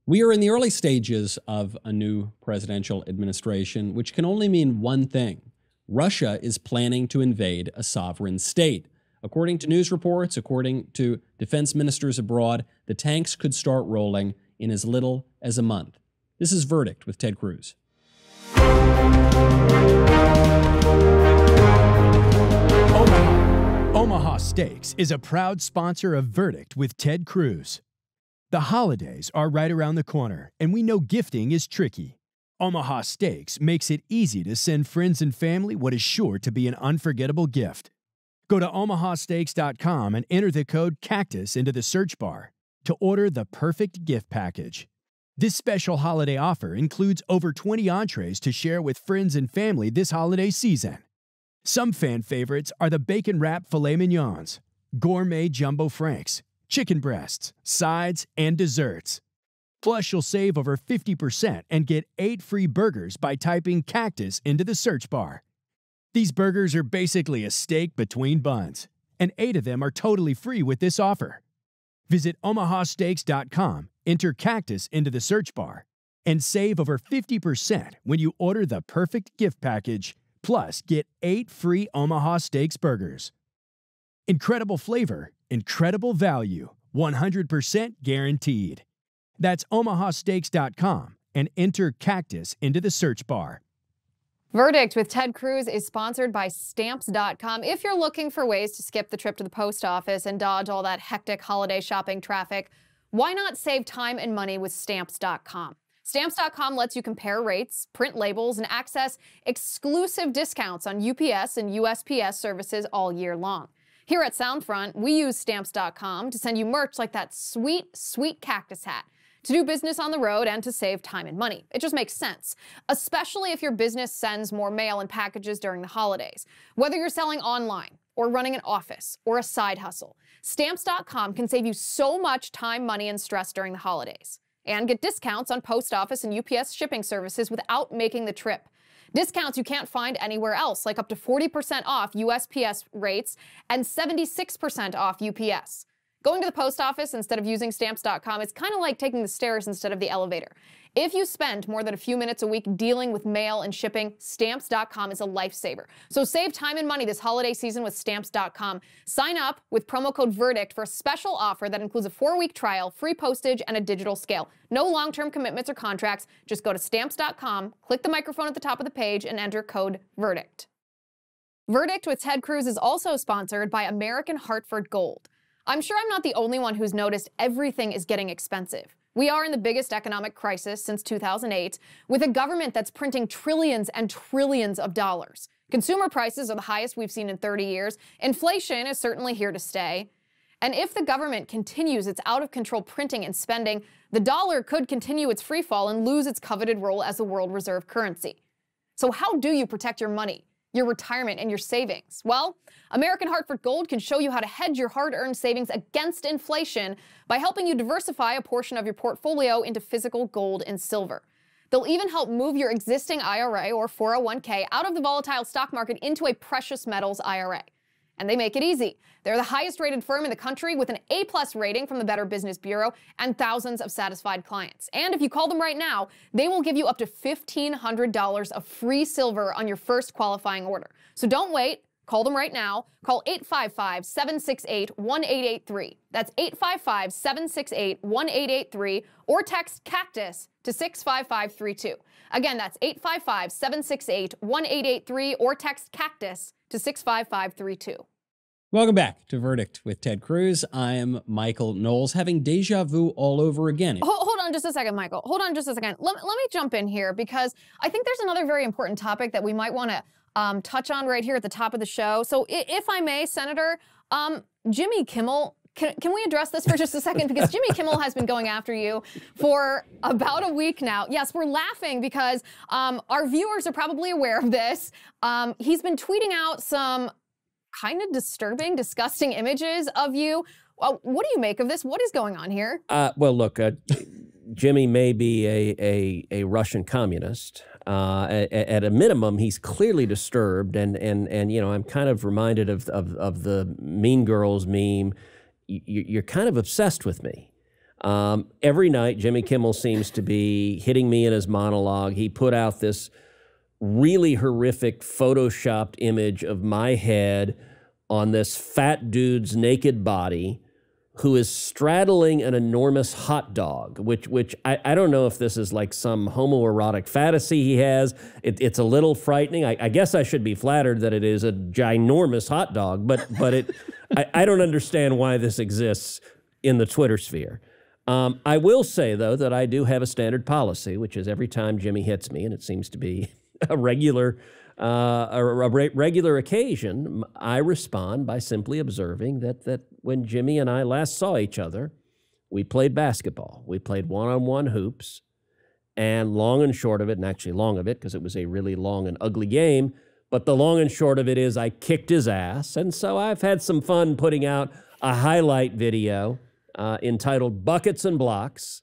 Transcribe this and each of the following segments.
We are in the early stages of a new presidential administration, which can only mean one thing. Russia is planning to invade a sovereign state. According to news reports, according to defense ministers abroad, the tanks could start rolling in as little as a month. This is Verdict with Ted Cruz. Omaha Steaks is a proud sponsor of Verdict with Ted Cruz. The holidays are right around the corner, and we know gifting is tricky. Omaha Steaks makes it easy to send friends and family what is sure to be an unforgettable gift. Go to omahasteaks.com and enter the code CACTUS into the search bar to order the perfect gift package. This special holiday offer includes over 20 entrees to share with friends and family this holiday season. Some fan favorites are the bacon-wrapped filet mignons, gourmet jumbo franks, chicken breasts, sides, and desserts. Plus, you'll save over 50% and get 8 free burgers by typing Cactus into the search bar. These burgers are basically a steak between buns, and 8 of them are totally free with this offer. Visit omahasteaks.com, enter Cactus into the search bar, and save over 50% when you order the perfect gift package, plus get 8 free Omaha Steaks burgers. Incredible flavor, incredible value, 100% guaranteed. That's omahasteaks.com and enter Cactus into the search bar. Verdict with Ted Cruz is sponsored by Stamps.com. If you're looking for ways to skip the trip to the post office and dodge all that hectic holiday shopping traffic, why not save time and money with Stamps.com? Stamps.com lets you compare rates, print labels, and access exclusive discounts on UPS and USPS services all year long. Here at Soundfront, we use Stamps.com to send you merch like that sweet, sweet cactus hat, to do business on the road and to save time and money. It just makes sense, especially if your business sends more mail and packages during the holidays. Whether you're selling online or running an office or a side hustle, Stamps.com can save you so much time, money, and stress during the holidays. And get discounts on post office and UPS shipping services without making the trip. Discounts you can't find anywhere else, like up to 40% off USPS rates and 76% off UPS. Going to the post office instead of using Stamps.com is kind of like taking the stairs instead of the elevator. If you spend more than a few minutes a week dealing with mail and shipping, Stamps.com is a lifesaver. So save time and money this holiday season with Stamps.com. Sign up with promo code VERDICT for a special offer that includes a 4-week trial, free postage, and a digital scale. No long-term commitments or contracts. Just go to Stamps.com, click the microphone at the top of the page, and enter code VERDICT. Verdict with Ted Cruz is also sponsored by American Hartford Gold. I'm sure I'm not the only one who's noticed everything is getting expensive. We are in the biggest economic crisis since 2008, with a government that's printing trillions and trillions of dollars. Consumer prices are the highest we've seen in 30 years. Inflation is certainly here to stay. And if the government continues its out-of-control printing and spending, the dollar could continue its free fall and lose its coveted role as the world reserve currency. So how do you protect your money, your retirement, and your savings? Well, American Hartford Gold can show you how to hedge your hard-earned savings against inflation by helping you diversify a portion of your portfolio into physical gold and silver. They'll even help move your existing IRA or 401k out of the volatile stock market into a precious metals IRA. And they make it easy. They're the highest-rated firm in the country with an A+ rating from the Better Business Bureau and thousands of satisfied clients. And if you call them right now, they will give you up to $1,500 of free silver on your first qualifying order. So don't wait. Call them right now. Call 855-768-1883. That's 855-768-1883, or text CACTUS to 65532. Again, that's 855-768-1883, or text CACTUS to 65532. Welcome back to Verdict with Ted Cruz. I am Michael Knowles, having deja vu all over again. Hold on just a second, Michael. Hold on just a second. Let me jump in here, because I think there's another very important topic that we might want to touch on right here at the top of the show. So if I may, Senator, Jimmy Kimmel, can we address this for just a second? Because Jimmy Kimmel has been going after you for about a week now. Yes, we're laughing because our viewers are probably aware of this. He's been tweeting out some kind of disturbing, disgusting images of you. What do you make of this? What is going on here? Well, look, Jimmy may be a Russian communist. At a minimum, he's clearly disturbed, and you know, I'm kind of reminded of the Mean Girls meme. You're kind of obsessed with me. Every night, Jimmy Kimmel seems to be hitting me in his monologue. He put out this really horrific photoshopped image of my head on this fat dude's naked body who is straddling an enormous hot dog, which I don't know if this is like some homoerotic fantasy he has. It's a little frightening. I guess I should be flattered that it is a ginormous hot dog, but I don't understand why this exists in the Twitter sphere. I will say, though, that I do have a standard policy, which is every time Jimmy hits me, and it seems to be a regular occasion, I respond by simply observing that when Jimmy and I last saw each other, we played basketball. We played one-on-one hoops, and long and short of it, and actually long of it because it was a really long and ugly game, but the long and short of it is I kicked his ass, and so I've had some fun putting out a highlight video entitled Buckets and Blocks,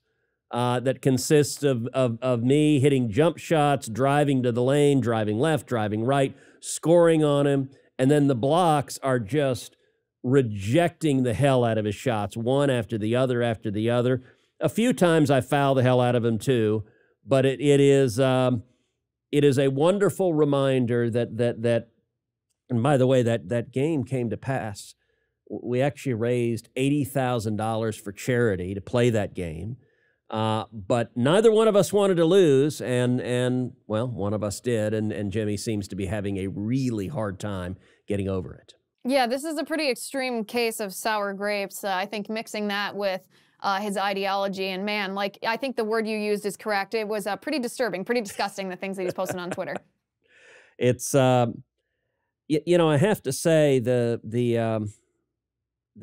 that consists of me hitting jump shots, driving to the lane, driving left, driving right, scoring on him, and then the blocks are just rejecting the hell out of his shots, one after the other after the other. A few times I foul the hell out of him too, but it is a wonderful reminder that and by the way, that game came to pass. We actually raised $80,000 for charity to play that game. But neither one of us wanted to lose, and well, one of us did, and Jimmy seems to be having a really hard time getting over it. Yeah, this is a pretty extreme case of sour grapes. I think mixing that with his ideology, and man, like, I think the word you used is correct. It was pretty disturbing, pretty disgusting, the things that he's posting on Twitter. It's, you know, I have to say the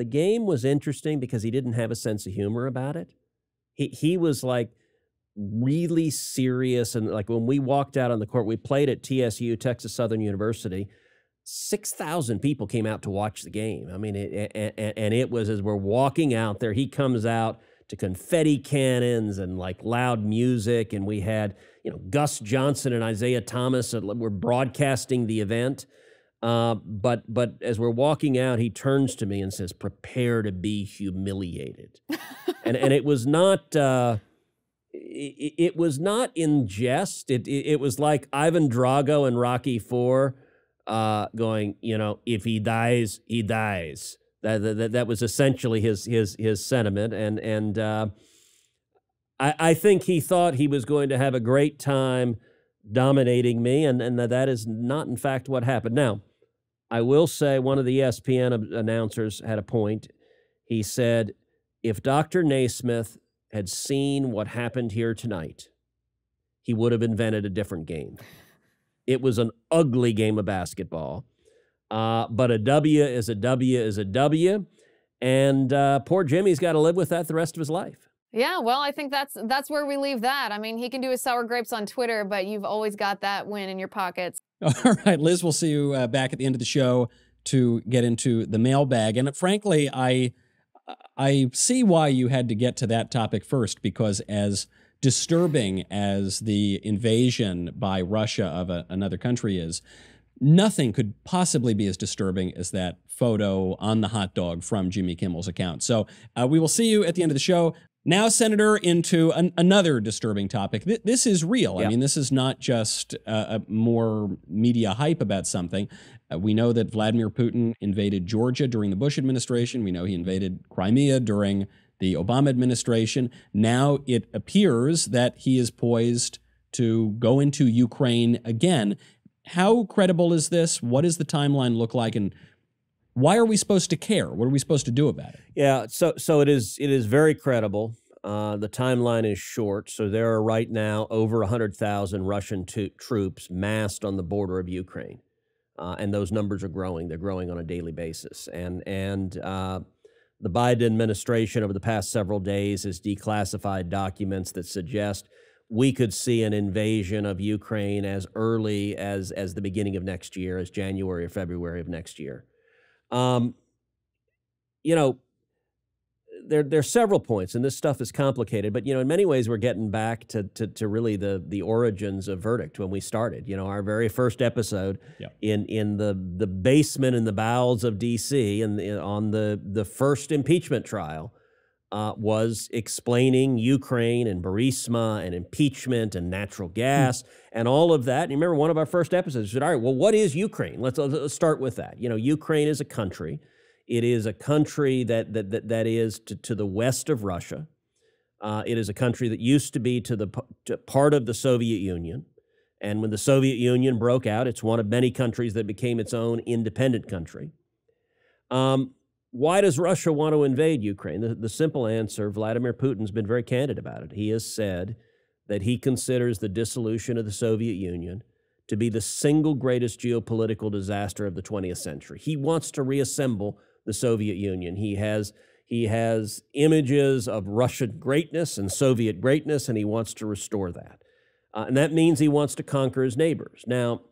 game was interesting because he didn't have a sense of humor about it. He was like really serious, and like when we walked out on the court, we played at TSU, Texas Southern University. 6,000 people came out to watch the game. I mean, and it was, as we're walking out there, he comes out to confetti cannons and like loud music, and we had, you know, Gus Johnson and Isaiah Thomas were broadcasting the event. But as we're walking out, he turns to me and says, "Prepare to be humiliated." and it was not it was not in jest. It was like Ivan Drago in Rocky IV, going, you know, if he dies, he dies. That was essentially his sentiment, and I think he thought he was going to have a great time dominating me, and that is not, in fact, what happened. Now, I will say one of the ESPN announcers had a point. He said, if Dr. Naismith had seen what happened here tonight, he would have invented a different game. It was an ugly game of basketball, but a W is a W is a W, and poor Jimmy's got to live with that the rest of his life. Yeah, well, I think that's where we leave that. I mean, he can do his sour grapes on Twitter, but you've always got that win in your pockets. All right, Liz, we'll see you back at the end of the show to get into the mailbag. And frankly, I see why you had to get to that topic first, because as disturbing as the invasion by Russia of another country is, nothing could possibly be as disturbing as that photo on the hot dog from Jimmy Kimmel's account. So we will see you at the end of the show. Now, Senator, into another disturbing topic. This is real. Yep. I mean, this is not just a more media hype about something. We know that Vladimir Putin invaded Georgia during the Bush administration. We know he invaded Crimea during the Obama administration. Now it appears that he is poised to go into Ukraine again. How credible is this? What does the timeline look like? And why are we supposed to care? What are we supposed to do about it? Yeah, so it is very credible. The timeline is short. So there are right now over 100,000 Russian troops massed on the border of Ukraine. And those numbers are growing. They're growing on a daily basis. And the Biden administration over the past several days has declassified documents that suggest we could see an invasion of Ukraine as early as the beginning of next year, as January or February of next year. You know, there's several points, and this stuff is complicated, but, you know, in many ways we're getting back to really the origins of Verdict when we started. You know, our very first episode in the basement in the bowels of D.C. and on the first impeachment trial. was explaining Ukraine and Burisma and impeachment and natural gas and all of that. And you remember one of our first episodes said, all right, well, what is Ukraine? Let's start with that. You know, Ukraine is a country. It is a country that is to the west of Russia. It is a country that used to be to part of the Soviet Union. And when the Soviet Union broke out, it's one of many countries that became its own independent country. Why does Russia want to invade Ukraine? The simple answer, Vladimir Putin's been very candid about it. He has said that he considers the dissolution of the Soviet Union to be the single greatest geopolitical disaster of the 20th century. He wants to reassemble the Soviet Union. He has images of Russian greatness and Soviet greatness, and he wants to restore that. And that means he wants to conquer his neighbors. Now,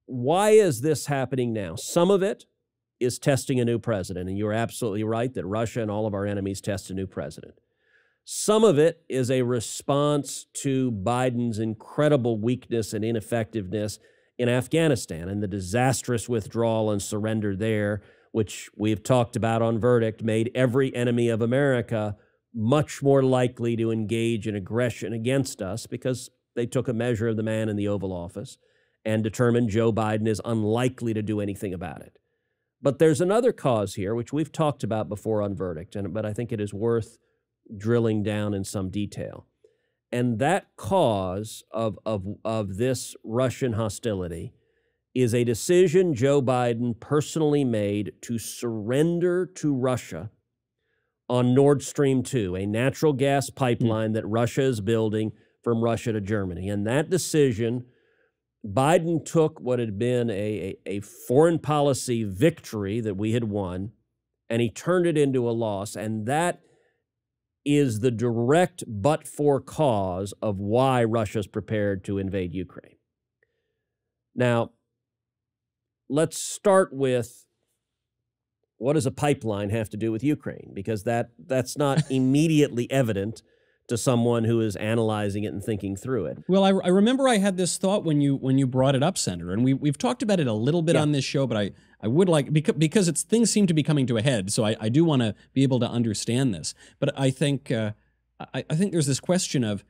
why is this happening now? Some of it is testing a new president, and you're absolutely right that Russia and all of our enemies test a new president. Some of it is a response to Biden's incredible weakness and ineffectiveness in Afghanistan and the disastrous withdrawal and surrender there, which we've talked about on Verdict, made every enemy of America much more likely to engage in aggression against us because they took a measure of the man in the Oval Office and determined Joe Biden is unlikely to do anything about it. But there's another cause here, which we've talked about before on Verdict, but I think it is worth drilling down in some detail. And that cause of this Russian hostility is a decision Joe Biden personally made to surrender to Russia on Nord Stream 2, a natural gas pipeline that Russia is building from Russia to Germany. And that decision, Biden took what had been a foreign policy victory that we had won, and he turned it into a loss. And that is the direct but-for cause of why Russia's prepared to invade Ukraine. Now, let's start with, what does a pipeline have to do with Ukraine? Because that's not immediately evident to someone who is analyzing it and thinking through it. Well, I remember I had this thought when you brought it up, Senator, and we've talked about it a little bit on this show, but I would like, because things seem to be coming to a head, so I do want to be able to understand this. But I think I think there's this question of,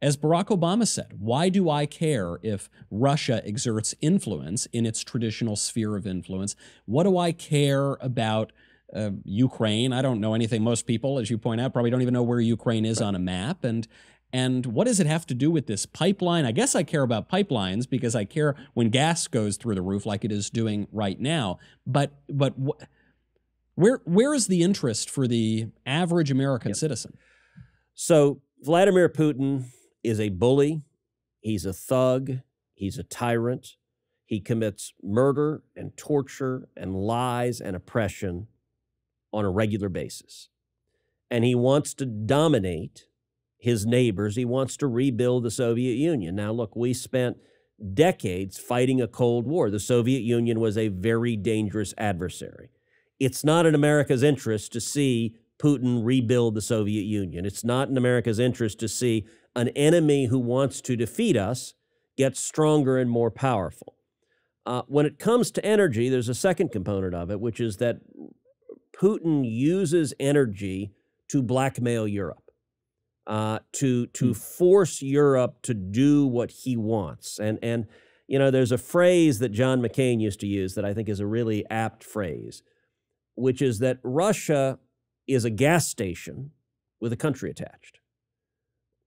as Barack Obama said, why do I care if Russia exerts influence in its traditional sphere of influence? What do I care about Ukraine? I don't know anything. Most people, as you point out, probably don't even know where Ukraine is on a map. And what does it have to do with this pipeline? I guess I care about pipelines because I care when gas goes through the roof like it is doing right now. But where is the interest for the average American citizen? So Vladimir Putin is a bully, he's a thug, he's a tyrant. He commits murder and torture and lies and oppression on a regular basis. And he wants to dominate his neighbors. He wants to rebuild the Soviet Union. Now, look, we spent decades fighting a Cold War. The Soviet Union was a very dangerous adversary. It's not in America's interest to see Putin rebuild the Soviet Union. It's not in America's interest to see an enemy who wants to defeat us get stronger and more powerful. When it comes to energy, there's a second component of it, which is that Putin uses energy to blackmail Europe, to force Europe to do what he wants. And you know, there's a phrase that John McCain used to use that I think is a really apt phrase, which is that Russia is a gas station with a country attached,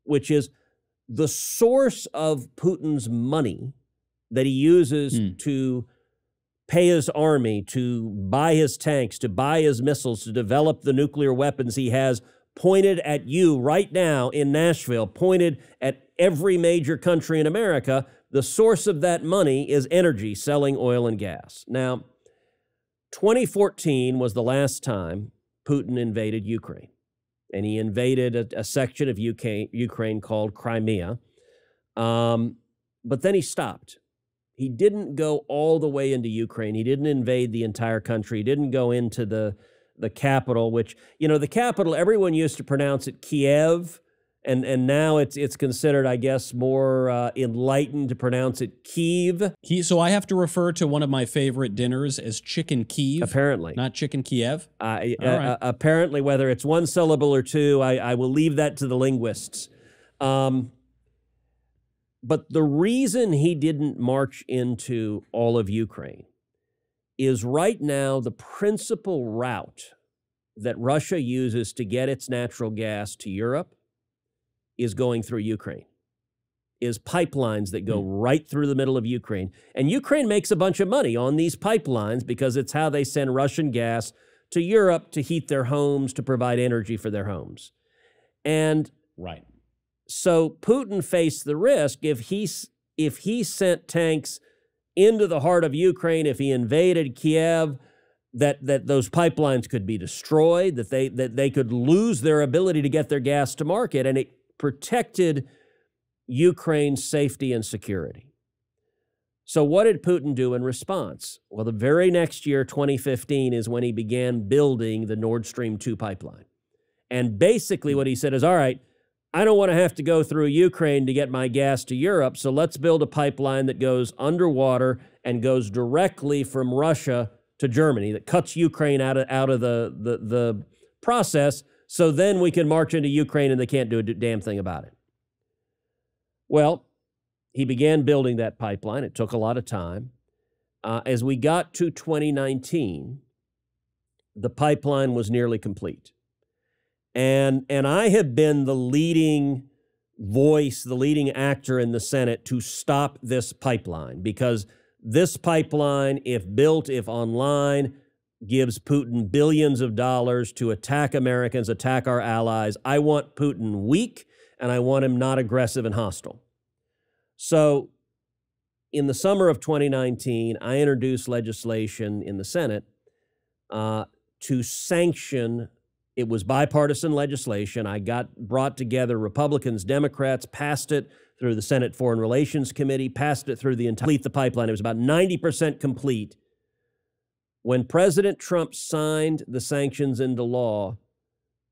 which is the source of Putin's money that he uses to pay his army, to buy his tanks, to buy his missiles, to develop the nuclear weapons he has pointed at you right now in Nashville, pointed at every major country in America. The source of that money is energy, selling oil and gas. Now, 2014 was the last time Putin invaded Ukraine. And he invaded a section of Ukraine called Crimea. But then he stopped. He didn't go all the way into Ukraine. He didn't invade the entire country. He didn't go into the capital, which, you know, the capital, everyone used to pronounce it Kiev, and now it's considered, I guess, more enlightened to pronounce it Kyiv. So I have to refer to one of my favorite dinners as chicken Kyiv, Apparently. not chicken Kiev. Right. Apparently, whether it's one syllable or two, I will leave that to the linguists. But the reason he didn't march into all of Ukraine is right now the principal route that Russia uses to get its natural gas to Europe is going through Ukraine, is pipelines that go right through the middle of Ukraine. And Ukraine makes a bunch of money on these pipelines because it's how they send Russian gas to Europe to heat their homes, to provide energy for their homes. And right. So Putin faced the risk if he sent tanks into the heart of Ukraine, if he invaded Kiev, that those pipelines could be destroyed, that they could lose their ability to get their gas to market, and it protected Ukraine's safety and security. So what did Putin do in response? Well, the very next year, 2015, is when he began building the Nord Stream 2 pipeline. And basically what he said is, all right, I don't want to have to go through Ukraine to get my gas to Europe, so let's build a pipeline that goes underwater and goes directly from Russia to Germany, that cuts Ukraine out of the process, so then we can march into Ukraine and they can't do a damn thing about it. Well, he began building that pipeline. It took a lot of time. As we got to 2019, the pipeline was nearly complete. And I have been the leading voice, the leading actor in the Senate to stop this pipeline, because this pipeline, if built, if online, gives Putin billions of dollars to attack Americans, attack our allies. I want Putin weak, and I want him not aggressive and hostile. So in the summer of 2019, I introduced legislation in the Senate to sanction. It was bipartisan legislation. I brought together Republicans, Democrats, passed it through the Senate Foreign Relations Committee, passed it through the pipeline. It was about 90% complete. When President Trump signed the sanctions into law,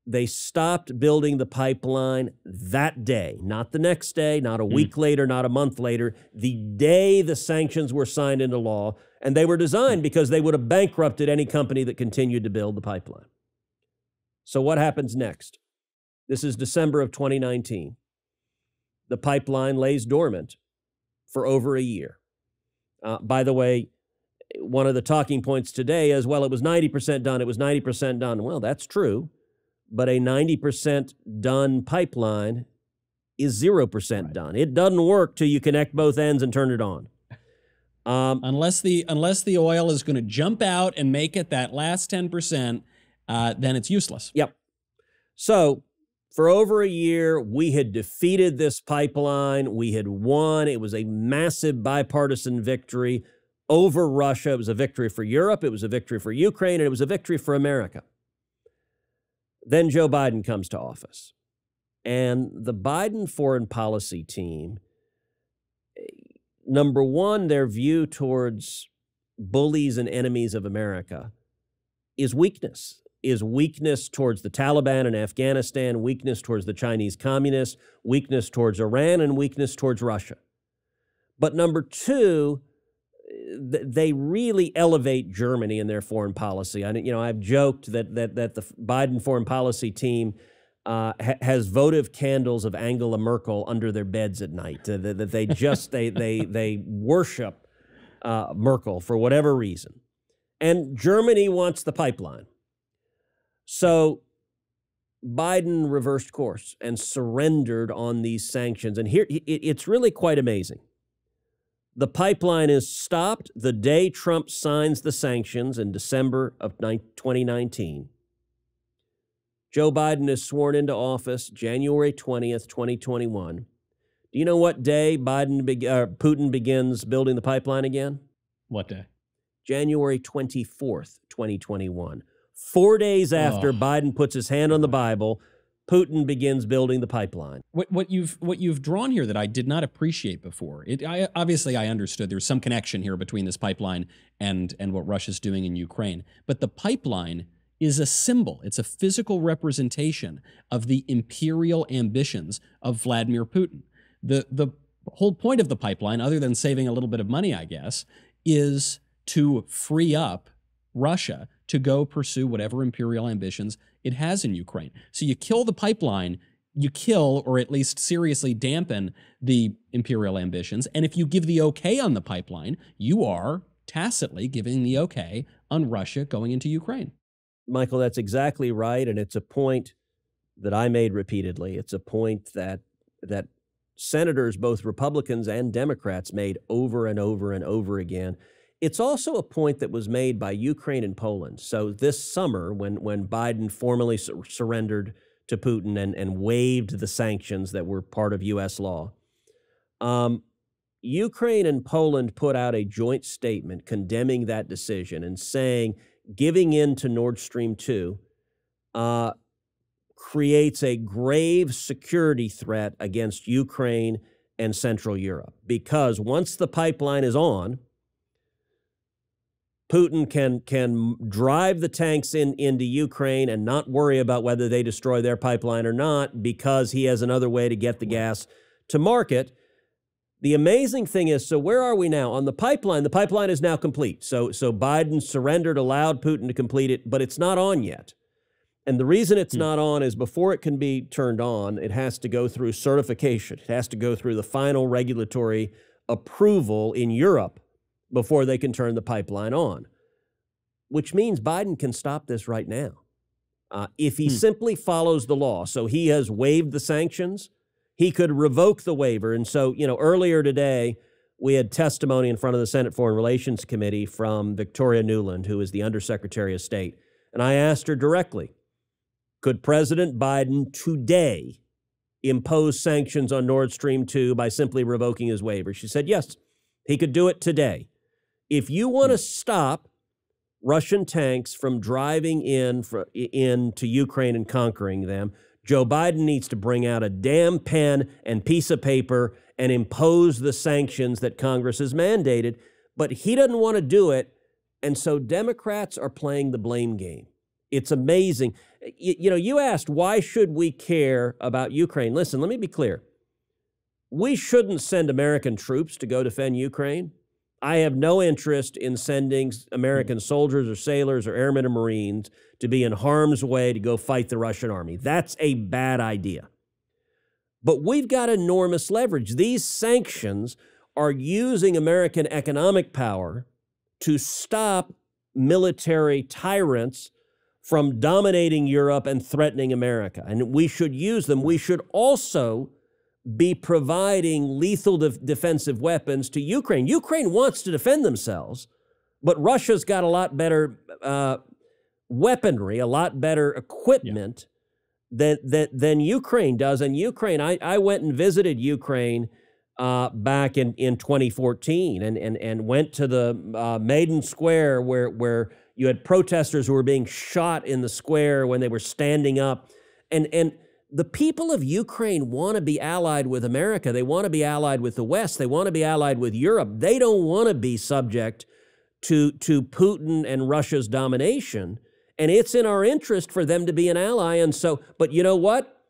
they stopped building the pipeline that day, not the next day, not a week later, not a month later, the day the sanctions were signed into law. And they were designed because they would have bankrupted any company that continued to build the pipeline. So what happens next? This is December of 2019. The pipeline lays dormant for over a year. By the way, one of the talking points today is, well, it was 90% done. It was 90% done. Well, that's true. But a 90% done pipeline is 0% done. It doesn't work till you connect both ends and turn it on. Unless the oil is going to jump out and make it that last 10%, then it's useless. Yep. So for over a year, we had defeated this pipeline. We had won. It was a massive bipartisan victory over Russia. It was a victory for Europe. It was a victory for Ukraine. And it was a victory for America. Then Joe Biden comes to office. And the Biden foreign policy team, number one, their view towards bullies and enemies of America is weakness towards the Taliban in Afghanistan, weakness towards the Chinese communists, weakness towards Iran, and weakness towards Russia. But number two, they really elevate Germany in their foreign policy. I've joked that the Biden foreign policy team has votive candles of Angela Merkel under their beds at night. That they just they worship Merkel for whatever reason, and Germany wants the pipeline. So Biden reversed course and surrendered on these sanctions. And here it's really quite amazing. The pipeline is stopped the day Trump signs the sanctions in December of 2019. Joe Biden is sworn into office January 20th, 2021. Do you know what day Putin begins building the pipeline again? What day? January 24th, 2021. 4 days after Biden puts his hand on the Bible, Putin begins building the pipeline. What you've drawn here that I did not appreciate before. Obviously I understood there's some connection here between this pipeline and what Russia's doing in Ukraine. But the pipeline is a symbol. It's a physical representation of the imperial ambitions of Vladimir Putin. The whole point of the pipeline, other than saving a little bit of money, I guess, is to free up Russia to go pursue whatever imperial ambitions it has in Ukraine. So you kill the pipeline, you kill or at least seriously dampen the imperial ambitions. And if you give the okay on the pipeline, you are tacitly giving the okay on Russia going into Ukraine. Michael, that's exactly right. And it's a point that I made repeatedly. It's a point that senators, both Republicans and Democrats, made over and over and over again. It's also a point that was made by Ukraine and Poland. So this summer, when Biden formally surrendered to Putin and waived the sanctions that were part of U.S. law, Ukraine and Poland put out a joint statement condemning that decision and saying giving in to Nord Stream 2 creates a grave security threat against Ukraine and Central Europe. Because once the pipeline is on, Putin can drive the tanks into Ukraine and not worry about whether they destroy their pipeline or not, because he has another way to get the gas to market. The amazing thing is, so where are we now? On the pipeline is now complete. So Biden surrendered, allowed Putin to complete it, but it's not on yet. And the reason it's not on is before it can be turned on, it has to go through certification. It has to go through the final regulatory approval in Europe before they can turn the pipeline on, which means Biden can stop this right now. If he simply follows the law, so he has waived the sanctions, he could revoke the waiver. And so, earlier today, we had testimony in front of the Senate Foreign Relations Committee from Victoria Nuland, who is the Undersecretary of State. And I asked her directly, could President Biden today impose sanctions on Nord Stream 2 by simply revoking his waiver? She said, yes, he could do it today. If you want to stop Russian tanks from driving into Ukraine and conquering them, Joe Biden needs to bring out a damn pen and piece of paper and impose the sanctions that Congress has mandated. But he doesn't want to do it. And so Democrats are playing the blame game. It's amazing. You asked, why should we care about Ukraine? Listen, let me be clear. We shouldn't send American troops to go defend Ukraine. I have no interest in sending American soldiers or sailors or airmen or Marines to be in harm's way to go fight the Russian army. That's a bad idea. But we've got enormous leverage. These sanctions are using American economic power to stop military tyrants from dominating Europe and threatening America. And we should use them. We should also be providing lethal defensive weapons to Ukraine. Ukraine wants to defend themselves, but Russia's got a lot better weaponry, a lot better equipment than Ukraine does. And Ukraine, I went and visited Ukraine back in 2014 and went to the Maidan Square where you had protesters who were being shot in the square when they were standing up. And the people of Ukraine want to be allied with America. They want to be allied with the West. They want to be allied with Europe. They don't want to be subject to Putin and Russia's domination. And it's in our interest for them to be an ally. And so, but you know what?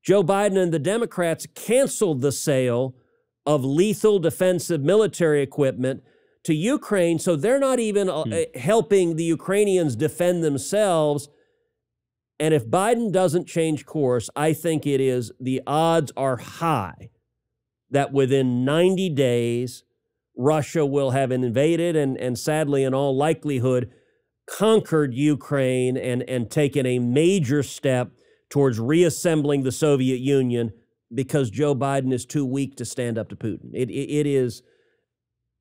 Joe Biden and the Democrats canceled the sale of lethal defensive military equipment to Ukraine. So they're not even helping the Ukrainians defend themselves. And if Biden doesn't change course, I think the odds are high that within 90 days, Russia will have invaded and sadly, in all likelihood, conquered Ukraine and taken a major step towards reassembling the Soviet Union because Joe Biden is too weak to stand up to Putin. It is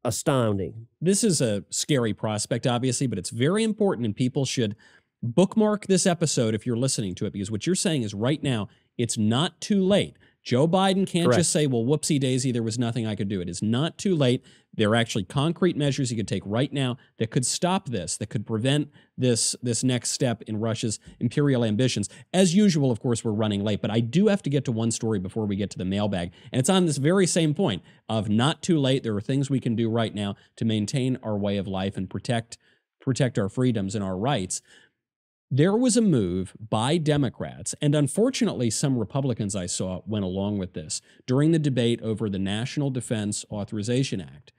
astounding. This is a scary prospect, obviously, but it's very important, and people should bookmark this episode if you're listening to it, because what you're saying is right now, it's not too late. Joe Biden can't just say, well, whoopsie daisy, there was nothing I could do. It is not too late. There are actually concrete measures he could take right now that could stop this, that could prevent this next step in Russia's imperial ambitions. As usual, of course, we're running late, but I do have to get to one story before we get to the mailbag. And it's on this very same point of not too late. There are things we can do right now to maintain our way of life and protect our freedoms and our rights. there was a move by Democrats, and unfortunately some Republicans I saw went along with this during the debate over the National Defense Authorization Act,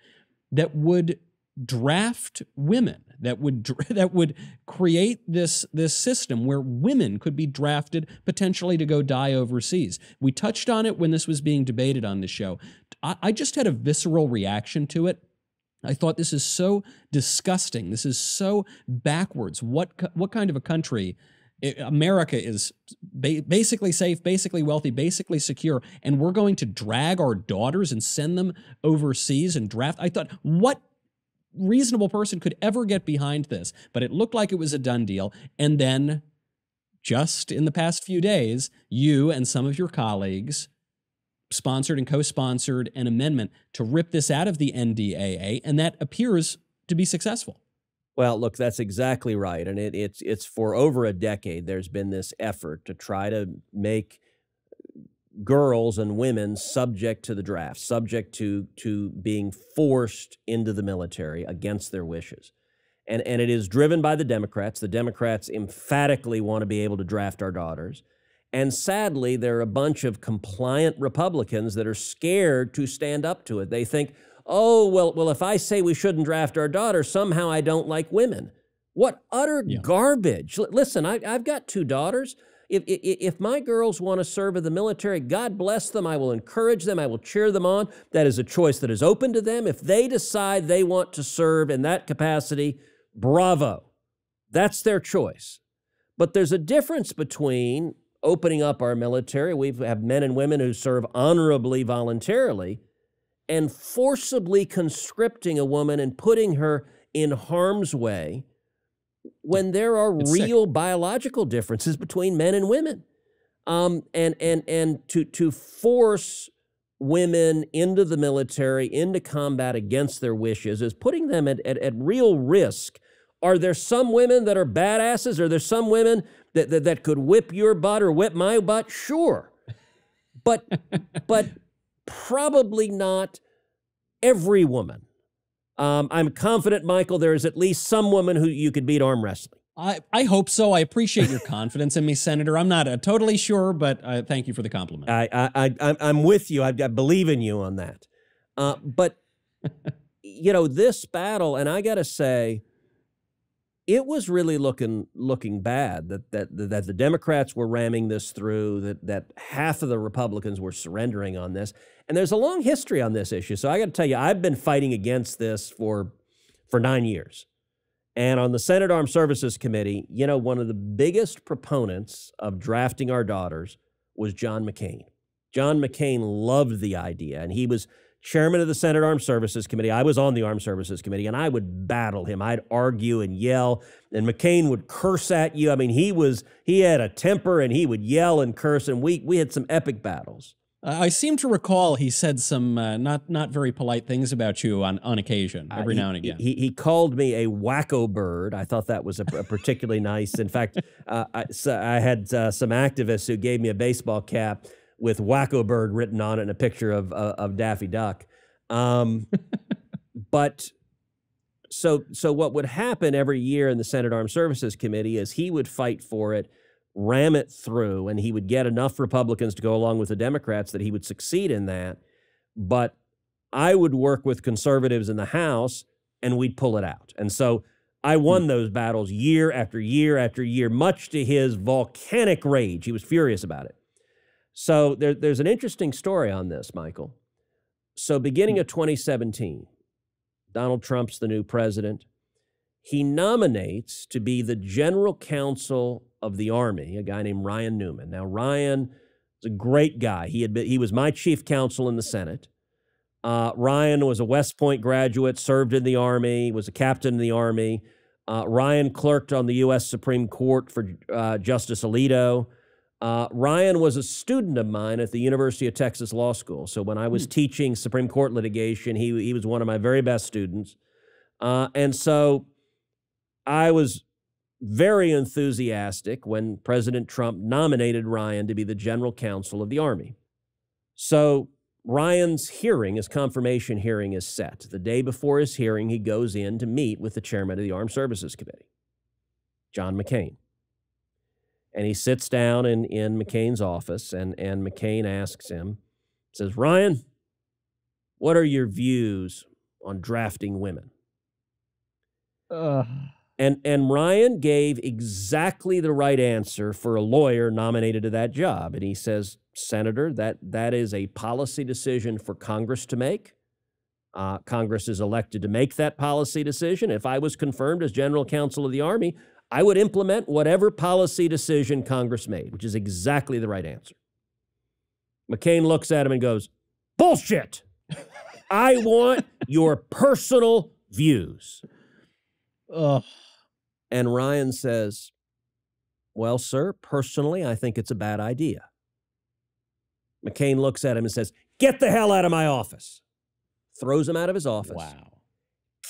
that would draft women, that would create this system where women could be drafted potentially to go die overseas. We touched on it when this was being debated on the show. I just had a visceral reaction to it. I thought, this is so disgusting. This is so backwards. What kind of a country? America is basically safe, basically wealthy, basically secure, and we're going to drag our daughters and send them overseas and draft. I thought, what reasonable person could ever get behind this? But it looked like it was a done deal. And then just in the past few days, you and some of your colleagues sponsored and co-sponsored an amendment to rip this out of the NDAA, and that appears to be successful. Well, look, that's exactly right. And it's for over a decade, there's been this effort to try to make girls and women subject to the draft, subject to being forced into the military against their wishes. And it is driven by the Democrats. The Democrats emphatically want to be able to draft our daughters. And sadly, there are a bunch of compliant Republicans that are scared to stand up to it. They think, oh, well, if I say we shouldn't draft our daughters, somehow I don't like women. What utter garbage. Listen, I've got 2 daughters. If my girls want to serve in the military, God bless them. I will encourage them. I will cheer them on. That is a choice that is open to them. If they decide they want to serve in that capacity, bravo. That's their choice. But there's a difference between opening up our military, we have men and women who serve honorably, voluntarily, and forcibly conscripting a woman and putting her in harm's way when there are real biological differences between men and women. And to force women into the military, into combat against their wishes, is putting them at real risk. Are there some women that are badasses? Are there some women that could whip your butt or whip my butt? Sure. But probably not every woman. I'm confident, Michael, there is at least some woman who you could beat arm wrestling. I hope so. I appreciate your confidence in me, Senator. I'm not totally sure, but thank you for the compliment. I'm with you. I believe in you on that. But, you know, this battle, and I got to say, it was really looking bad that the Democrats were ramming this through, that half of the Republicans were surrendering on this. And there's a long history on this issue. So I got to tell you, I've been fighting against this for 9 years. And on the Senate Armed Services Committee, you know, one of the biggest proponents of drafting our daughters was John McCain. John McCain loved the idea, and he was chairman of the Senate Armed Services Committee. I was on the Armed Services Committee, and I would battle him. I'd argue and yell, and McCain would curse at you. I mean, he had a temper, and he would yell and curse, and we had some epic battles. I seem to recall he said some not very polite things about you on occasion, every now and again. He called me a wacko bird. I thought that was a particularly nice. In fact, I had some activists who gave me a baseball cap with Wacko Bird written on it and a picture of Daffy Duck. But so what would happen every year in the Senate Armed Services Committee is he would fight for it, ram it through, and he would get enough Republicans to go along with the Democrats that he would succeed in that. But I would work with conservatives in the House, and we'd pull it out. And so I won those battles year after year after year, much to his volcanic rage. He was furious about it. So there's an interesting story on this, Michael. So beginning of 2017, Donald Trump's the new president. He nominates to be the general counsel of the Army a guy named Ryan Newman. Now, Ryan is a great guy. He was my chief counsel in the Senate. Ryan was a West Point graduate, served in the Army, was a captain in the Army. Ryan clerked on the U.S. Supreme Court for Justice Alito. Ryan was a student of mine at the University of Texas Law School. So when I was teaching Supreme Court litigation, he was one of my very best students. And so I was very enthusiastic when President Trump nominated Ryan to be the general counsel of the Army. So Ryan's hearing, his confirmation hearing, is set. The day before his hearing, he goes in to meet with the chairman of the Armed Services Committee, John McCain. And he sits down in McCain's office, and McCain asks him, says, Ryan, what are your views on drafting women? And Ryan gave exactly the right answer for a lawyer nominated to that job. And he says, Senator, that is a policy decision for Congress to make. Congress is elected to make that policy decision. If I was confirmed as General Counsel of the Army, I would implement whatever policy decision Congress made, which is exactly the right answer. McCain looks at him and goes, bullshit. I want your personal views. And Ryan says, well, sir, personally, I think it's a bad idea. McCain looks at him and says, get the hell out of my office. Throws him out of his office. Wow.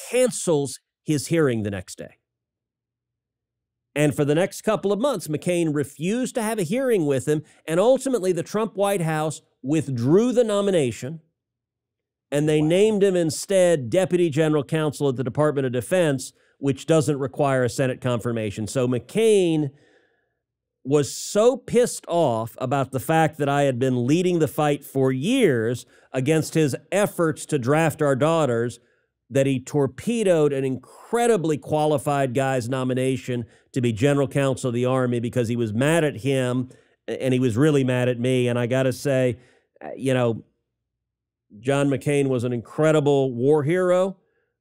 Cancels his hearing the next day. And for the next couple of months, McCain refused to have a hearing with him, and ultimately the Trump White House withdrew the nomination, and they named him instead Deputy General Counsel at the Department of Defense, which doesn't require a Senate confirmation. So McCain was so pissed off about the fact that I had been leading the fight for years against his efforts to draft our daughters that he torpedoed an incredibly qualified guy's nomination to be General Counsel of the Army because he was mad at him and he was really mad at me. And I got to say, you know, John McCain was an incredible war hero,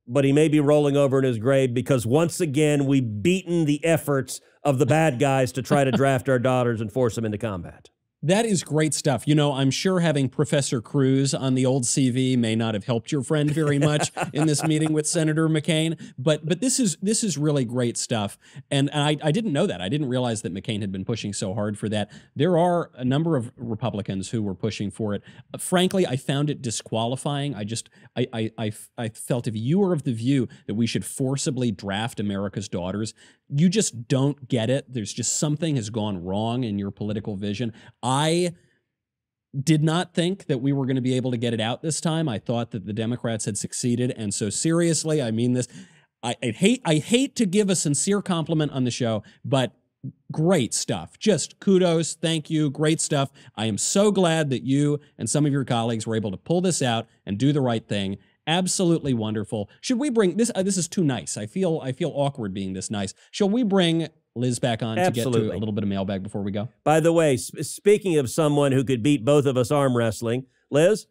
but he may be rolling over in his grave because once again, we've beaten the efforts of the bad guys to try to draft our daughters and force them into combat. That is great stuff. You know, I'm sure having Professor Cruz on the old CV may not have helped your friend very much in this meeting with Senator McCain, but this is really great stuff. And I didn't know that. I didn't realize that McCain had been pushing so hard for that. There are a number of Republicans who were pushing for it. Frankly, I found it disqualifying. I felt if you were of the view that we should forcibly draft America's daughters, you just don't get it. There's just something has gone wrong in your political vision. I did not think that we were going to be able to get it out this time. I thought that the Democrats had succeeded. And so seriously, I mean this, I hate to give a sincere compliment on the show, but great stuff. Just kudos. Thank you. Great stuff. I am so glad that you and some of your colleagues were able to pull this out and do the right thing. Absolutely wonderful. Should we bring this? This is too nice. I feel awkward being this nice. Shall we bring Liz back on Absolutely. To get to a little bit of mailbag before we go? By the way, speaking of someone who could beat both of us arm wrestling, Liz?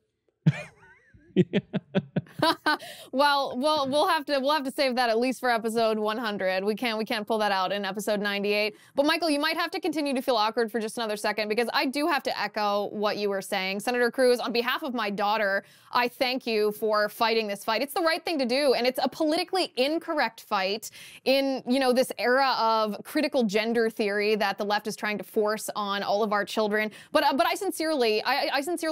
Well, we'll have to save that at least for episode 100. We can't pull that out in episode 98. But Michael, you might have to continue to feel awkward for just another second because I do have to echo what you were saying. Senator Cruz, on behalf of my daughter, I thank you for fighting this fight. It's the right thing to do, and it's a politically incorrect fight in, you know, this era of critical gender theory that the left is trying to force on all of our children. But I sincerely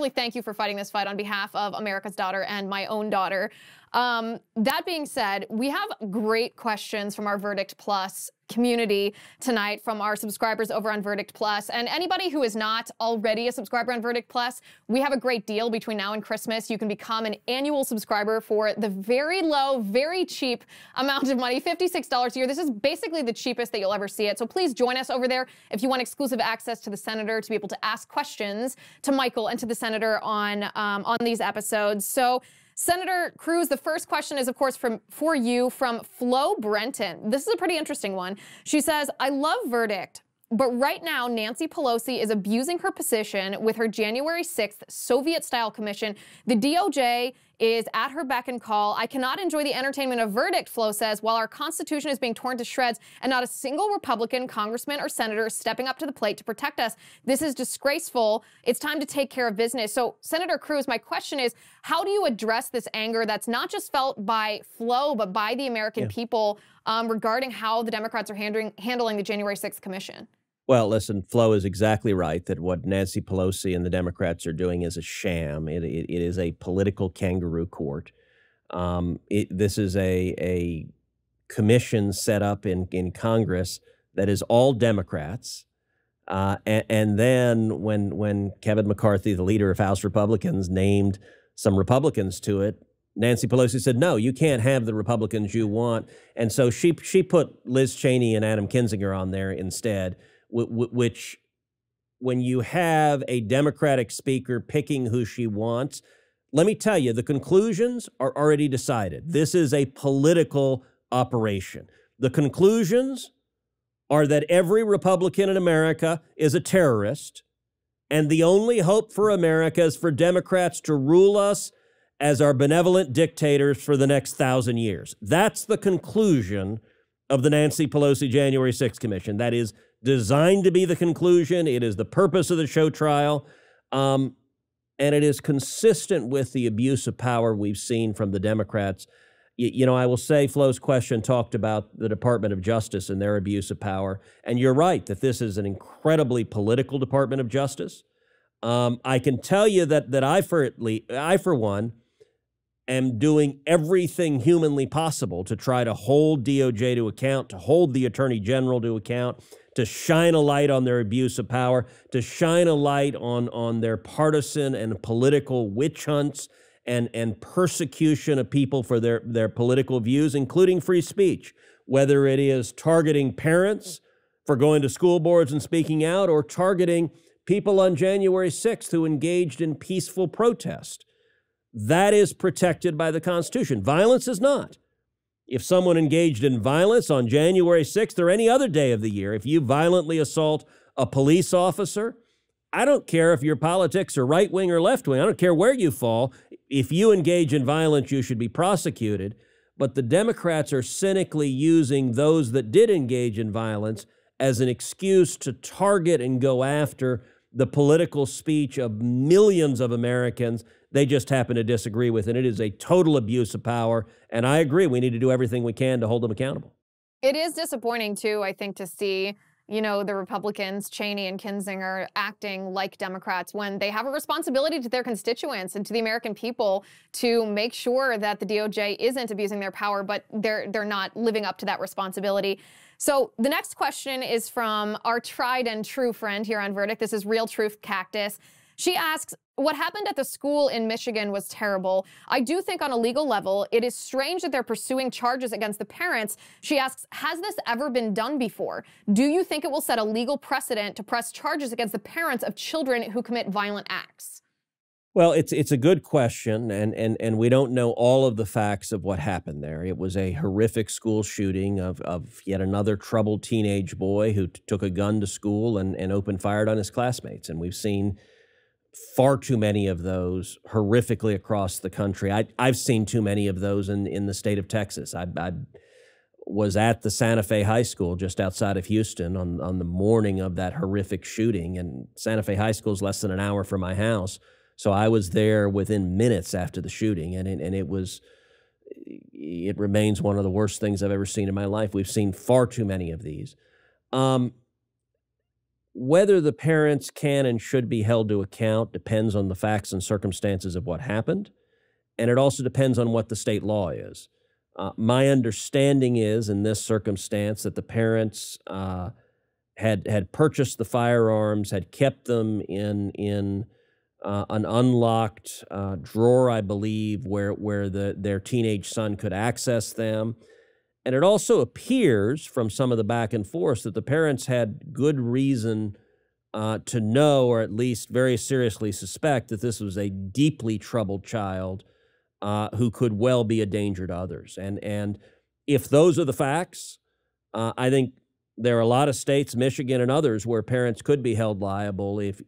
thank you for fighting this fight on behalf of America's daughter and my own daughter. That being said, we have great questions from our Verdict Plus community tonight from our subscribers over on Verdict Plus. And anybody who is not already a subscriber on Verdict Plus, we have a great deal between now and Christmas. You can become an annual subscriber for the very low, very cheap amount of money, $56 a year. This is basically the cheapest that you'll ever see it. So please join us over there if you want exclusive access to the senator, to be able to ask questions to Michael and to the senator on these episodes. So Senator Cruz, the first question is, of course, for you from Flo Brenton. This is a pretty interesting one. She says, I love Verdict, but right now Nancy Pelosi is abusing her position with her January 6th Soviet-style commission. The DOJ is at her beck and call. I cannot enjoy the entertainment of Verdict, Flo says, while our Constitution is being torn to shreds and not a single Republican, congressman, or senator is stepping up to the plate to protect us. This is disgraceful. It's time to take care of business. So, Senator Cruz, my question is, how do you address this anger that's not just felt by Flo, but by the American people regarding how the Democrats are handling the January 6th commission? Well, listen, Flo is exactly right that what Nancy Pelosi and the Democrats are doing is a sham. It is a political kangaroo court. This is a commission set up in Congress that is all Democrats. And then when Kevin McCarthy, the leader of House Republicans, named some Republicans to it, Nancy Pelosi said, no, you can't have the Republicans you want. And so she put Liz Cheney and Adam Kinzinger on there instead, which when you have a Democratic speaker picking who she wants, let me tell you, the conclusions are already decided. This is a political operation. The conclusions are that every Republican in America is a terrorist, and the only hope for America is for Democrats to rule us as our benevolent dictators for the next 1,000 years. That's the conclusion of the Nancy Pelosi January 6th Commission. That is designed to be the conclusion. It is the purpose of the show trial. And it is consistent with the abuse of power we've seen from the Democrats. You know, I will say Flo's question talked about the Department of Justice and their abuse of power. And you're right that this is an incredibly political Department of Justice. I can tell you that I, for one, am doing everything humanly possible to try to hold DOJ to account, to hold the Attorney General to account, to shine a light on their abuse of power, to shine a light on their partisan and political witch hunts and persecution of people for their political views, including free speech, whether it is targeting parents for going to school boards and speaking out, or targeting people on January 6th who engaged in peaceful protest. That is protected by the Constitution. Violence is not. If someone engaged in violence on January 6th or any other day of the year, if you violently assault a police officer, I don't care if your politics are right wing or left wing. I don't care where you fall. If you engage in violence, you should be prosecuted. But the Democrats are cynically using those that did engage in violence as an excuse to target and go after the political speech of millions of Americans they just happen to disagree with. And it is a total abuse of power. And I agree, we need to do everything we can to hold them accountable. It is disappointing, too, I think, to see, you know, the Republicans, Cheney and Kinzinger, acting like Democrats when they have a responsibility to their constituents and to the American people to make sure that the DOJ isn't abusing their power, but they're not living up to that responsibility. So the next question is from our tried and true friend here on Verdict. This is Real Truth Cactus. She asks, what happened at the school in Michigan was terrible. I do think on a legal level, it is strange that they're pursuing charges against the parents. She asks, has this ever been done before? Do you think it will set a legal precedent to press charges against the parents of children who commit violent acts? Well, it's a good question, and we don't know all of the facts of what happened there. It was a horrific school shooting of yet another troubled teenage boy who took a gun to school and opened fire on his classmates. And we've seen far too many of those horrifically across the country. I've seen too many of those in the state of Texas. I was at the Santa Fe High School just outside of Houston on the morning of that horrific shooting, and Santa Fe High School is less than an hour from my house. So I was there within minutes after the shooting, and it remains one of the worst things I've ever seen in my life. We've seen far too many of these. Whether the parents can and should be held to account depends on the facts and circumstances of what happened, and it also depends on what the state law is. My understanding is, in this circumstance, that the parents had purchased the firearms, had kept them in an unlocked drawer, I believe, where their teenage son could access them. And it also appears from some of the back and forth that the parents had good reason to know, or at least very seriously suspect, that this was a deeply troubled child who could well be a danger to others. And if those are the facts, I think there are a lot of states, Michigan and others, where parents could be held liable if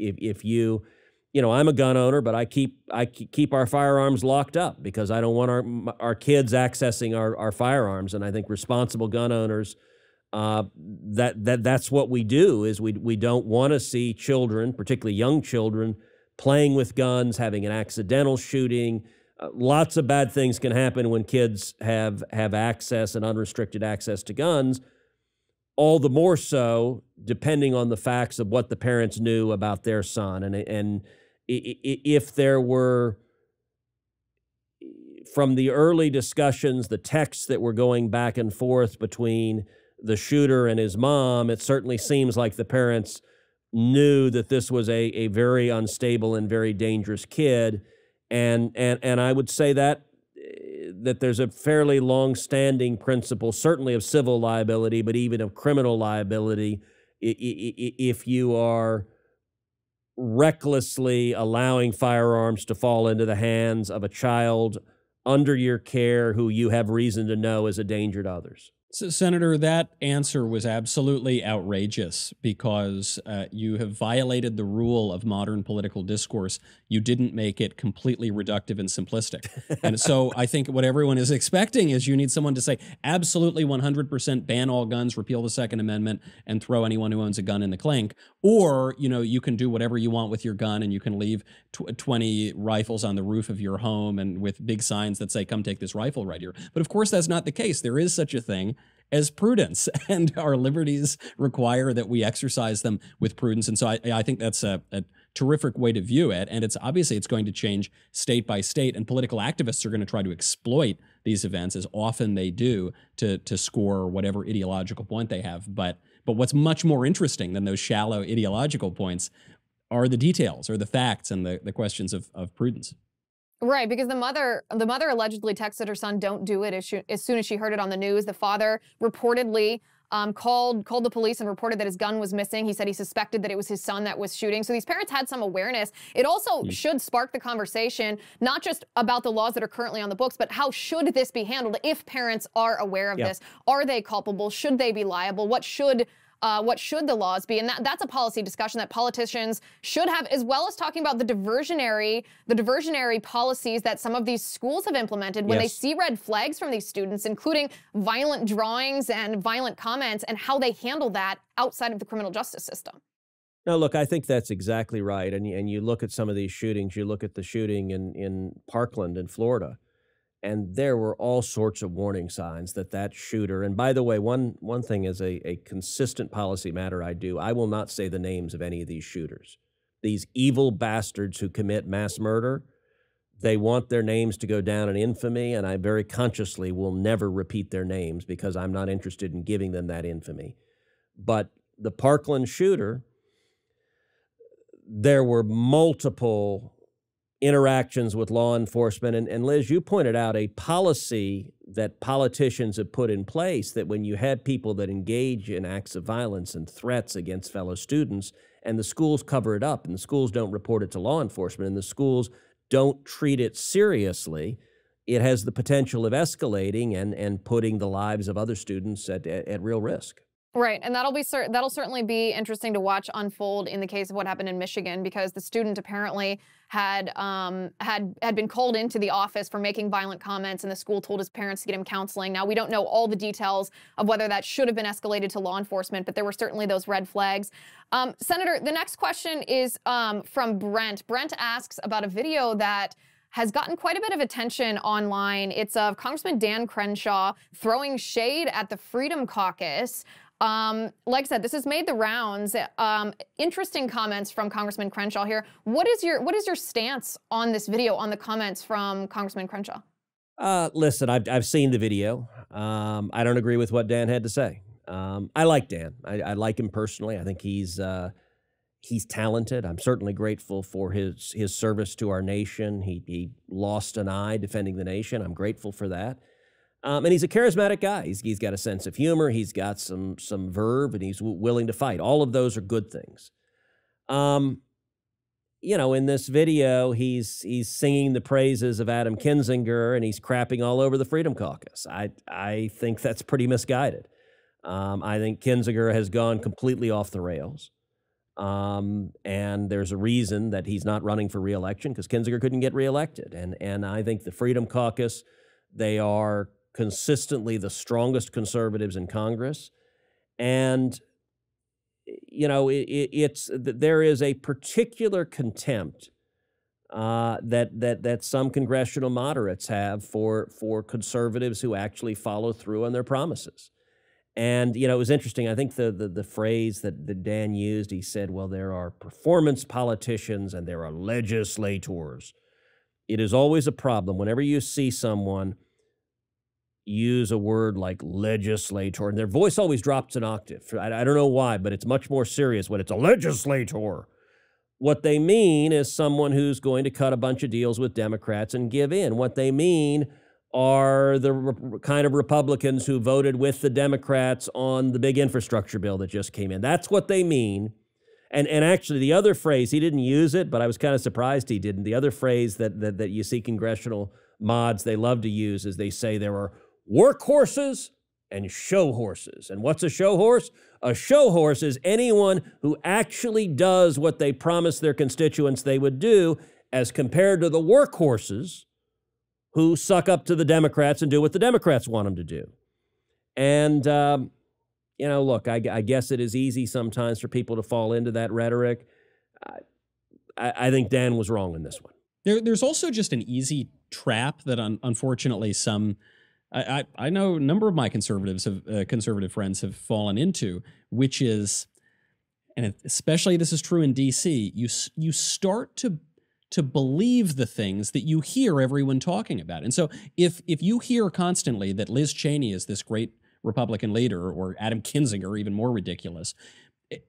you know, I'm a gun owner, but I keep our firearms locked up because I don't want our kids accessing our firearms. And I think responsible gun owners, that's what we do. Is we don't want to see children, particularly young children, playing with guns, having an accidental shooting. Lots of bad things can happen when kids have access and unrestricted access to guns. All the more so, depending on the facts of what the parents knew about their son. And if there were, from the early discussions, the texts that were going back and forth between the shooter and his mom, it certainly seems like the parents knew that this was a very unstable and very dangerous kid. And I would say that there's a fairly long-standing principle, certainly of civil liability, but even of criminal liability, if you are recklessly allowing firearms to fall into the hands of a child under your care who you have reason to know is a danger to others. So, Senator, that answer was absolutely outrageous because you have violated the rule of modern political discourse. You didn't make it completely reductive and simplistic. And so I think what everyone is expecting is you need someone to say absolutely 100% ban all guns, repeal the Second Amendment, and throw anyone who owns a gun in the clink. Or, you know, you can do whatever you want with your gun and you can leave 20 rifles on the roof of your home and with big signs that say, come take this rifle right here. But of course, that's not the case. There is such a thing as prudence, and our liberties require that we exercise them with prudence. And so I think that's a terrific way to view it. And it's obviously it's going to change state by state, and political activists are going to try to exploit these events, as often they do, to score whatever ideological point they have. But what's much more interesting than those shallow ideological points are the details, or the facts, and the questions of prudence. Right, because the mother allegedly texted her son, "Don't do it," as soon as she heard it on the news. The father reportedly called the police and reported that his gun was missing. He said he suspected that it was his son that was shooting. So these parents had some awareness. It also should spark the conversation, not just about the laws that are currently on the books, but how should this be handled if parents are aware of this? Are they culpable? Should they be liable? What should the laws be? And that's a policy discussion that politicians should have, as well as talking about the diversionary policies that some of these schools have implemented when they see red flags from these students, including violent drawings and violent comments, and how they handle that outside of the criminal justice system. No, look, I think that's exactly right. And you look at some of these shootings, you look at the shooting in Parkland in Florida, and there were all sorts of warning signs that shooter, and by the way, one thing is a consistent policy matter I will not say the names of any of these shooters. These evil bastards who commit mass murder, they want their names to go down in infamy, and I very consciously will never repeat their names because I'm not interested in giving them that infamy. But the Parkland shooter, there were multiple interactions with law enforcement. And Liz, you pointed out a policy that politicians have put in place, that when you had people that engage in acts of violence and threats against fellow students, and the schools cover it up, and the schools don't report it to law enforcement, and the schools don't treat it seriously, it has the potential of escalating and putting the lives of other students at real risk. Right, and that'll certainly be interesting to watch unfold in the case of what happened in Michigan, because the student apparently had been called into the office for making violent comments, and the school told his parents to get him counseling. Now, we don't know all the details of whether that should have been escalated to law enforcement, but there were certainly those red flags. Senator, the next question is from Brent. Brent asks about a video that has gotten quite a bit of attention online. It's of Congressman Dan Crenshaw throwing shade at the Freedom Caucus. Like I said, this has made the rounds. Interesting comments from Congressman Crenshaw here. What is your stance on this video, on the comments from Congressman Crenshaw? Listen, I've seen the video. I don't agree with what Dan had to say. I like Dan. I like him personally. I think he's talented. I'm certainly grateful for his service to our nation. He lost an eye defending the nation. I'm grateful for that. And he's a charismatic guy. He's got a sense of humor. He's got some verve, and he's willing to fight. All of those are good things. You know, in this video, he's singing the praises of Adam Kinzinger, and he's crapping all over the Freedom Caucus. I think that's pretty misguided. I think Kinzinger has gone completely off the rails. And there's a reason that he's not running for re-election, because Kinzinger couldn't get re-elected. And I think the Freedom Caucus, they are consistently the strongest conservatives in Congress. And, you know, there is a particular contempt that some congressional moderates have for conservatives who actually follow through on their promises. And, you know, it was interesting. I think the phrase that Dan used, he said, well, there are performance politicians and there are legislators. It is always a problem whenever you see someone use a word like legislator, and their voice always drops an octave. I don't know why, but it's much more serious when it's a legislator. What they mean is someone who's going to cut a bunch of deals with Democrats and give in. What they mean are the kind of Republicans who voted with the Democrats on the big infrastructure bill that just came in. That's what they mean. And actually, the other phrase, he didn't use it, but I was kind of surprised he didn't. The other phrase that you see congressional mods, they love to use, is they say there are workhorses and show horses. And what's a show horse? A show horse is anyone who actually does what they promised their constituents they would do, as compared to the workhorses who suck up to the Democrats and do what the Democrats want them to do. And, look, I guess it is easy sometimes for people to fall into that rhetoric. I think Dan was wrong in this one. There's also just an easy trap that unfortunately I know a number of my conservative friends have fallen into, which is, and especially this is true in D.C., you start to believe the things that you hear everyone talking about. And so if you hear constantly that Liz Cheney is this great Republican leader, or Adam Kinzinger, even more ridiculous,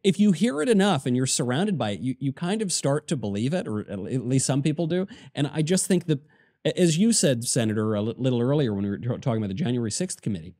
if you hear it enough and you're surrounded by it, you kind of start to believe it, or at least some people do. And I just think that, as you said, Senator, a little earlier when we were talking about the January 6th committee,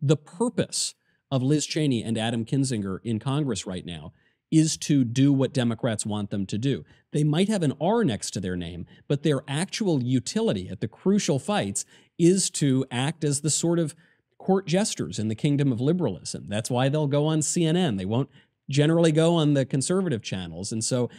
the purpose of Liz Cheney and Adam Kinzinger in Congress right now is to do what Democrats want them to do. They might have an R next to their name, but their actual utility at the crucial fights is to act as the sort of court jesters in the kingdom of liberalism. That's why they'll go on CNN. They won't generally go on the conservative channels. And so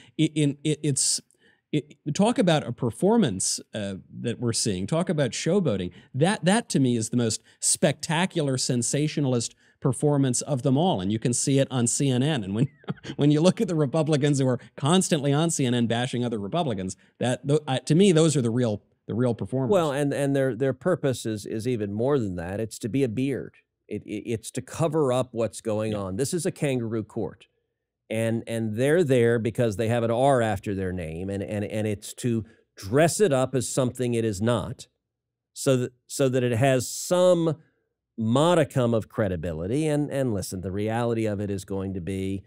talk about a performance that we're seeing, talk about showboating. That to me is the most spectacular, sensationalist performance of them all, and you can see it on CNN. And when you look at the Republicans who are constantly on CNN bashing other Republicans, to me those are the real performers. Well, and their purpose is even more than that. It's to be a beard. It's to cover up what's going on. This is a kangaroo court, and they're there because they have an R after their name, and it's to dress it up as something it is not, so that it has some modicum of credibility. And listen, the reality of it is going to be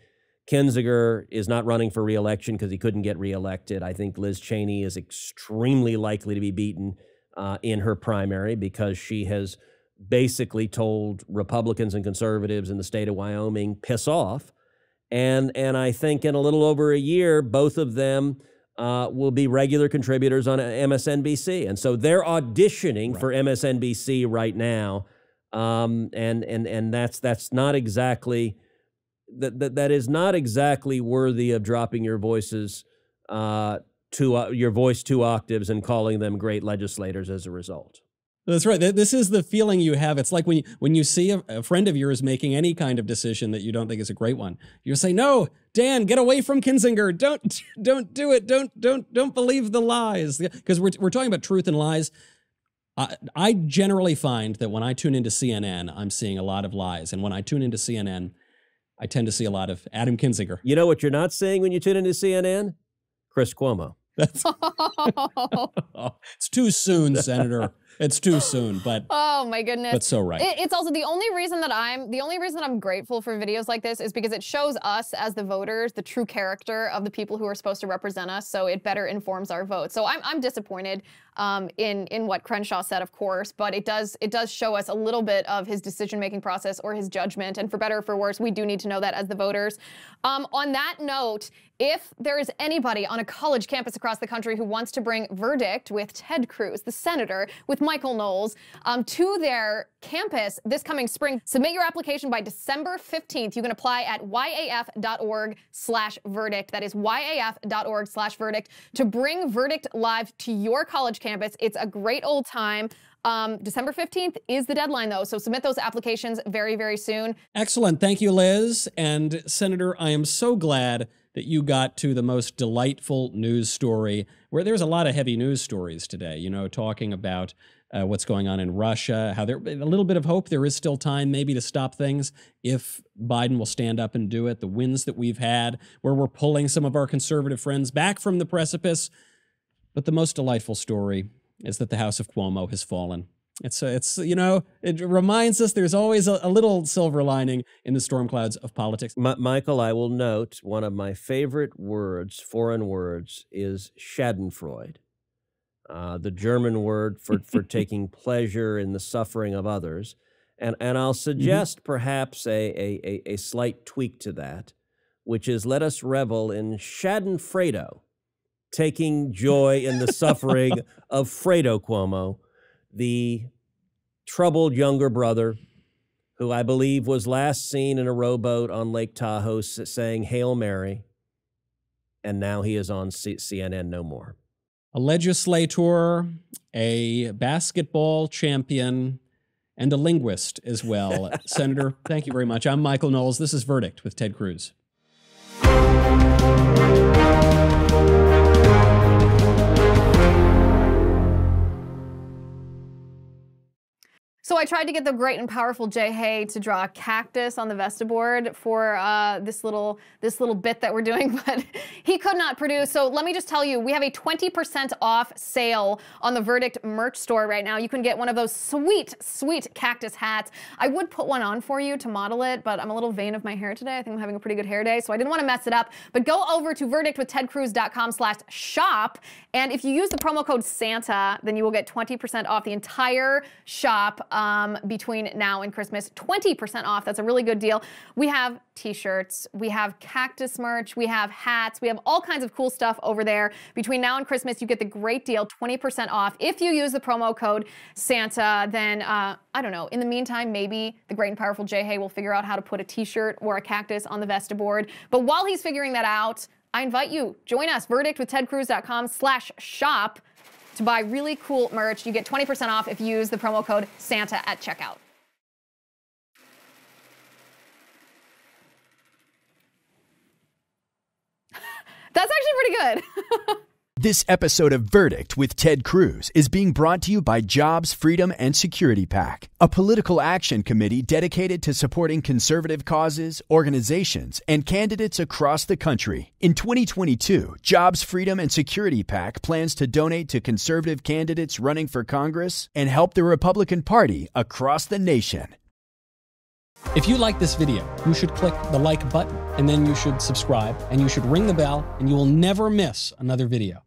Kinzinger is not running for re-election because he couldn't get re-elected. I think Liz Cheney is extremely likely to be beaten in her primary because she has basically told Republicans and conservatives in the state of Wyoming, piss off. And I think in a little over a year, both of them will be regular contributors on MSNBC. And so they're auditioning for MSNBC right now. And that's not exactly that is not exactly worthy of dropping your voices your voice 2 octaves and calling them great legislators as a result. That's right. This is the feeling you have. It's like when you see a friend of yours making any kind of decision that you don't think is a great one, you say, "No, Dan, get away from Kinzinger. Don't do it. Don't believe the lies." Because we're talking about truth and lies. I generally find that when I tune into CNN, I'm seeing a lot of lies, and when I tune into CNN, I tend to see a lot of Adam Kinzinger. You know what you're not seeing when you tune into CNN? Chris Cuomo. That's it's too soon, Senator. It's too soon, but oh my goodness, but so right. It's also the only reason that I'm grateful for videos like this is because it shows us as the voters the true character of the people who are supposed to represent us. So it better informs our vote. So I'm disappointed in what Crenshaw said, of course, but it does show us a little bit of his decision-making process or his judgment. And for better or for worse, we do need to know that as the voters. On that note, if there is anybody on a college campus across the country who wants to bring Verdict with Ted Cruz, the senator, with Michael Knowles, to their campus this coming spring, submit your application by December 15th. You can apply at yaf.org/verdict. That is yaf.org/verdict to bring Verdict live to your college campus. It's a great old time. December 15th is the deadline, though, so submit those applications very, very soon. Excellent. Thank you, Liz. And Senator, I am so glad that you got to the most delightful news story, where there's a lot of heavy news stories today, you know, talking about what's going on in Russia, how there a little bit of hope. There is still time maybe to stop things if Biden will stand up and do it. The wins that we've had, where we're pulling some of our conservative friends back from the precipice. But the most delightful story is that the House of Cuomo has fallen. It's you know, it reminds us there's always a little silver lining in the storm clouds of politics. Michael, I will note one of my favorite words, foreign words, is schadenfreude. the German word for taking pleasure in the suffering of others. And I'll suggest perhaps a slight tweak to that, which is let us revel in Schadenfreude, taking joy in the suffering of Fredo Cuomo, the troubled younger brother who I believe was last seen in a rowboat on Lake Tahoe saying Hail Mary, and now he is on CNN no more. A legislator, a basketball champion, and a linguist as well. Senator, thank you very much. I'm Michael Knowles. This is Verdict with Ted Cruz. So I tried to get the great and powerful Jay Hay to draw a cactus on the Vesta board for this little bit that we're doing, but he could not produce. So let me just tell you, we have a 20% off sale on the Verdict merch store right now. You can get one of those sweet, sweet cactus hats. I would put one on for you to model it, but I'm a little vain of my hair today. I think I'm having a pretty good hair day, so I didn't want to mess it up. But go over to verdictwithtedcruz.com/shop, and if you use the promo code Santa, then you will get 20% off the entire shop. Between now and Christmas, 20% off. That's a really good deal. We have t-shirts, we have cactus merch, we have hats, we have all kinds of cool stuff over there. Between now and Christmas, you get the great deal, 20% off. If you use the promo code Santa, then I don't know. In the meantime, maybe the great and powerful Jay Hay will figure out how to put a t-shirt or a cactus on the Vesta board. But while he's figuring that out, I invite you, join us, verdictwithtedcruz.com/shop. to buy really cool merch. You get 20% off if you use the promo code Santa at checkout. That's actually pretty good. This episode of Verdict with Ted Cruz is being brought to you by Jobs, Freedom, and Security PAC, a political action committee dedicated to supporting conservative causes, organizations, and candidates across the country. In 2022, Jobs, Freedom, and Security PAC plans to donate to conservative candidates running for Congress and help the Republican Party across the nation. If you like this video, you should click the like button, and then you should subscribe, and you should ring the bell, and you will never miss another video.